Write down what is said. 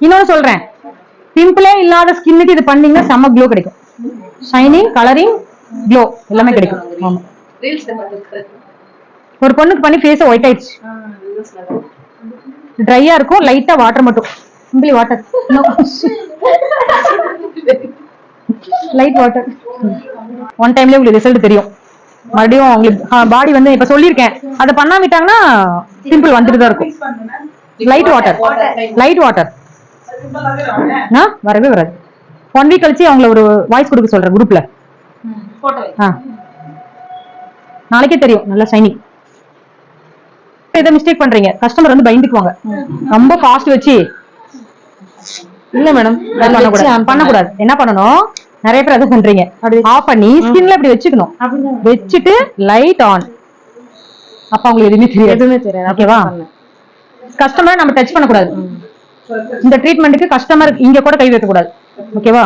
இன்னொன்னு சொல்றேன், பிம்பிளே இல்லாத ஸ்கின்னுக்கு இது பண்ணீங்கன்னா செம்ம க்ளோ கிடைக்கும். ஷைனிங், கலரிங், க்ளோ எல்லாமே கிடைக்கும். ஆமா, ஒரு பொண்ணுக்கு பண்ணி ஃபேஸ் ஒயிட் ஆயிடுச்சு. ட்ரையா இருக்கும், லைட்டா வாட்டர் மட்டும், simply water, light water. One டைம்ல உங்களுக்கு ரிசல்ட் தெரியும். மறுபடியும் உங்களுக்கு பாடி வந்து இப்ப சொல்லியிருக்கேன், அதை பண்ணாமட்டாங்கன்னா சிம்பிள் வந்துட்டு தான் இருக்கும். லைட் வாட்டர், லைட் வாட்டர் வரவே வராது. 1 வீக் கழிச்சு அவங்கள ஒரு வாய்ஸ் கொடுக்க சொல்றேன் குரூப்ல. நாளைக்கே தெரியும் நல்லா ஷைனிங். இதை மிஸ்டேக் பண்றீங்க, கஸ்டமர் வந்து பயந்துக்குவாங்க. ரொம்ப ஃபாஸ்ட் வச்சு இல்ல மேடம் பண்ணக்கூடாது. என்ன பண்ணணும், நிறைய பேர் அதை பண்றீங்க, ஆஃப் பண்ணி ஸ்கின்ல இப்படி வச்சுக்கணும். வச்சுட்டு லைட் ஆன், அப்ப உங்களுக்கு எதுவுமே தெரியாது. ஓகேவா? கஸ்டமர் நம்ம டச் பண்ணக்கூடாது. இந்த ட்ரீட்மெண்ட்டுக்கு கஸ்டமர் இங்க கூட கை வைக்க கூடாது. ஓகேவா?